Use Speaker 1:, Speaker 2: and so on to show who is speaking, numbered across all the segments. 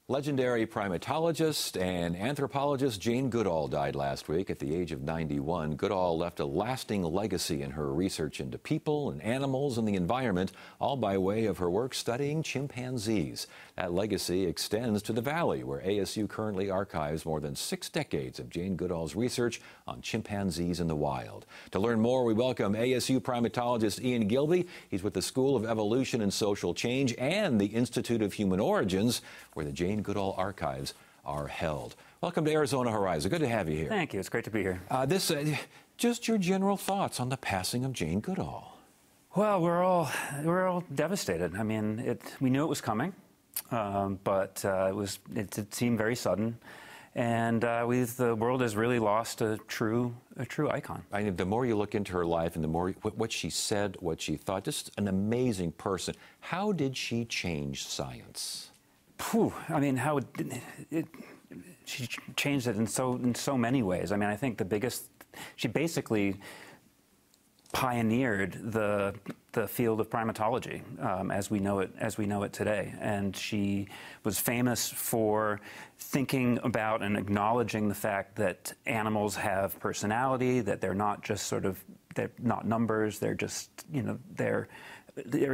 Speaker 1: Legendary primatologist and anthropologist Jane Goodall died last week at the age of 91. Goodall left a lasting legacy in her research into people and animals and the environment, all by way of her work studying chimpanzees. That legacy extends to the Valley, where ASU currently archives more than 6 decades of Jane Goodall's research on chimpanzees in the wild. To learn more, we welcome ASU primatologist Ian Gilby. He's with the School of Evolution and Social Change and the Institute of Human Origins, where the Jane Goodall archives are held. Welcome to Arizona Horizon. Good to have you here.
Speaker 2: Thank you. It's great to be here.
Speaker 1: Just your general thoughts on the passing of Jane Goodall.
Speaker 2: Well, we're all devastated. I mean, we knew it was coming, but it seemed very sudden, and the world has really lost a true icon.
Speaker 1: I mean, the more you look into her life and the more what she said, what she thought, just an amazing person. How did she change science?
Speaker 2: I mean, she changed it in so many ways. I mean, I think she basically pioneered the field of primatology as we know it today. And she was famous for thinking about and acknowledging the fact that animals have personality, that they're not just they're not numbers, they're just, they're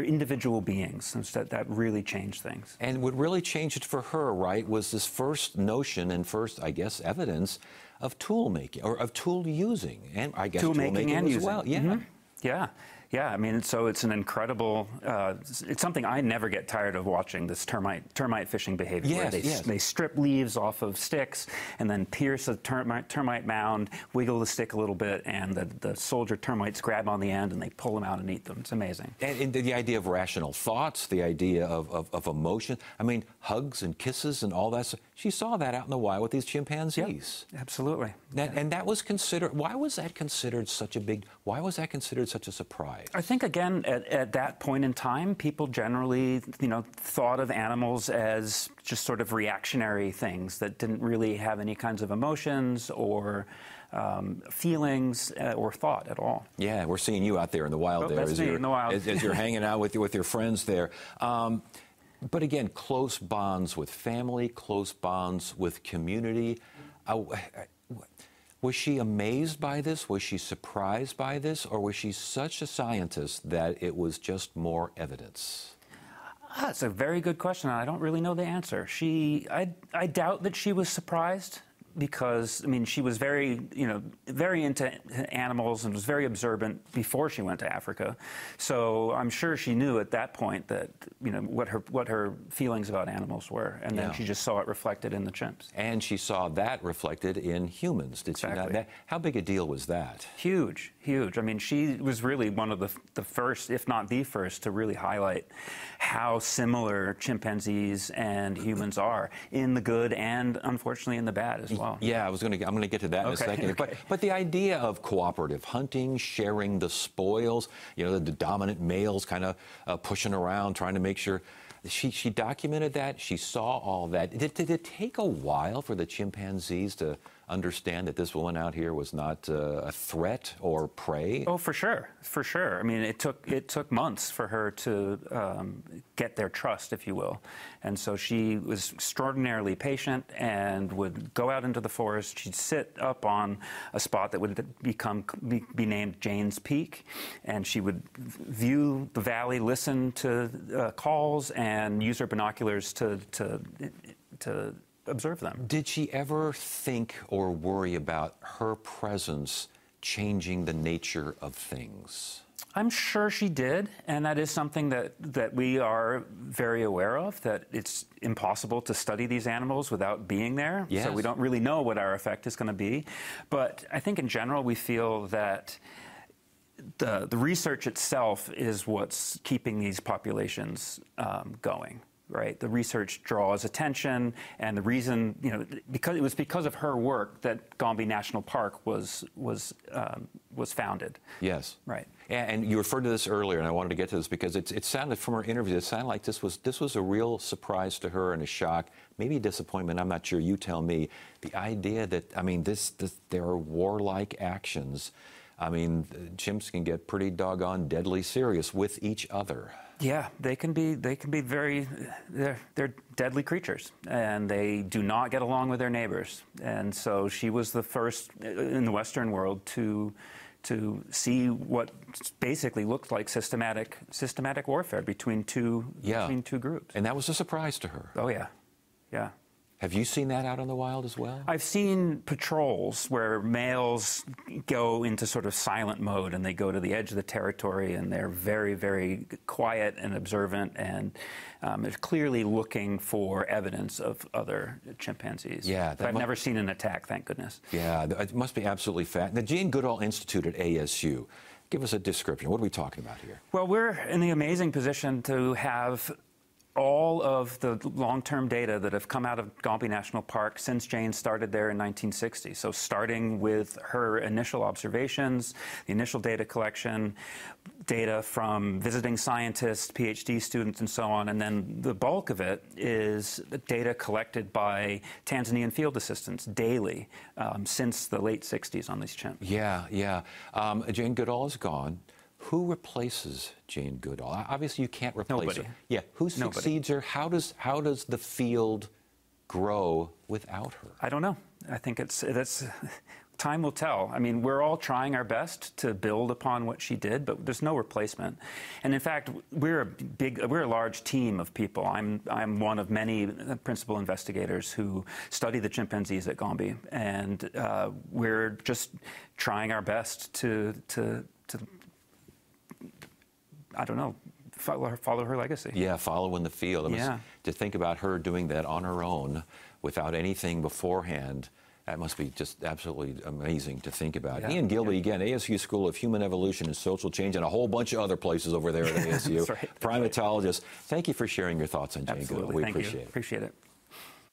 Speaker 2: individual beings, and that really changed things.
Speaker 1: And what really changed it for her, right, was this first notion and first, I guess, evidence of tool making, or of tool using, and I guess tool making
Speaker 2: and
Speaker 1: as
Speaker 2: using.
Speaker 1: well. Yeah.
Speaker 2: Mm-hmm. Yeah, I mean, so it's an incredible, it's something I never get tired of watching, this termite fishing behavior.
Speaker 1: Yes,
Speaker 2: where they strip leaves off of sticks and then pierce a termite mound, wiggle the stick a little bit, and the soldier termites grab on the end and they pull them out and eat them. It's amazing.
Speaker 1: And the idea of rational thoughts, the idea of emotion, I mean, hugs and kisses and all that. She saw that out in the wild with these chimpanzees.
Speaker 2: Yep, absolutely.
Speaker 1: And that was considered, why was that considered such a surprise?
Speaker 2: I think, again, at that point in time, people generally, thought of animals as just sort of reactionary things that didn't really have any kinds of emotions or feelings or thought at all.
Speaker 1: Yeah, we're seeing you out there in the wild there.
Speaker 2: That's me in the wild.
Speaker 1: As you're hanging out with your friends there. But again, close bonds with family, close bonds with community. Was she amazed by this? Was she surprised by this? Or was she such a scientist that it was just more evidence?
Speaker 2: That's a very good question. I don't really know the answer. I doubt that she was surprised, because, I mean, she was very into animals and was very observant before she went to Africa. So I'm sure she knew at that point that, what her feelings about animals were. And then she just saw it reflected in the chimps.
Speaker 1: And she saw that reflected in humans, did she not? How big a deal was that?
Speaker 2: Huge, huge. I mean, she was really one of the first, if not the first, to really highlight how similar chimpanzees and humans are in the good and, unfortunately, in the bad as well.
Speaker 1: Yeah, I'm going to get to that in a second.
Speaker 2: Okay.
Speaker 1: But the idea of cooperative hunting, sharing the spoils, the dominant males kind of pushing around, trying to make sure. She documented that. She saw all that. Did it take a while for the chimpanzees to understand that this woman out here was not a threat or prey?
Speaker 2: Oh, for sure, for sure. I mean, it took months for her to get their trust, if you will. And so she was extraordinarily patient and would go out into the forest. She'd sit up on a spot that would be named Jane's Peak, and she would view the valley, listen to calls, and use her binoculars to observe them.
Speaker 1: Did she ever think or worry about her presence changing the nature of things?
Speaker 2: I'm sure she did, and that is something that we are very aware of, that it's impossible to study these animals without being there.
Speaker 1: Yes.
Speaker 2: So we don't really know what our effect is going to be. But I think in general we feel that the research itself is what's keeping these populations going. Right, the research draws attention, and the reason, because of her work that Gombe National Park was founded.
Speaker 1: Yes.
Speaker 2: Right.
Speaker 1: And you referred to this earlier, and I wanted to get to this because it sounded from her interview, it sounded like this was a real surprise to her and a shock, maybe a disappointment. I'm not sure. You tell me. The idea that there are warlike actions I mean, chimps can get pretty doggone deadly serious with each other.
Speaker 2: Yeah, they can be very, they're deadly creatures, and they do not get along with their neighbors. And so she was the first in the Western world to see what basically looked like systematic warfare between two groups.
Speaker 1: And that was a surprise to her.
Speaker 2: Oh yeah, yeah.
Speaker 1: Have you seen that out in the wild as well?
Speaker 2: I've seen patrols where males go into sort of silent mode, and they go to the edge of the territory, and they're very, very quiet and observant, and they're clearly looking for evidence of other chimpanzees.
Speaker 1: Yeah,
Speaker 2: but I've never seen an attack, thank goodness.
Speaker 1: Yeah, it must be absolutely fat. The Jane Goodall Institute at ASU. Give us a description. What are we talking about here?
Speaker 2: Well, we're in the amazing position to have all of the long-term data that have come out of Gombe National Park since Jane started there in 1960. So starting with her initial observations, the initial data collection, data from visiting scientists, PhD students, and so on, and then the bulk of it is data collected by Tanzanian field assistants daily since the late 60s on these chimps.
Speaker 1: Yeah, yeah. Jane Goodall is gone. Who replaces Jane Goodall? Obviously, you can't replace her. Yeah. Who succeeds her? How does the field grow without her?
Speaker 2: I don't know. I think that's time will tell. I mean, we're all trying our best to build upon what she did, but there's no replacement. And in fact, we're a large team of people. I'm one of many principal investigators who study the chimpanzees at Gombe, and we're just trying our best to I don't know, follow her legacy.
Speaker 1: Yeah, follow in the field.
Speaker 2: Yeah.
Speaker 1: To think about her doing that on her own without anything beforehand, that must be just absolutely amazing to think about.
Speaker 2: Yeah.
Speaker 1: Ian Gilby, again, ASU School of Human Evolution and Social Change, and a whole bunch of other places over there at ASU.
Speaker 2: That's right.
Speaker 1: Primatologist. Thank you for sharing your thoughts on Jane Goodall. We
Speaker 2: Thank
Speaker 1: appreciate
Speaker 2: you.
Speaker 1: it.
Speaker 2: Appreciate it.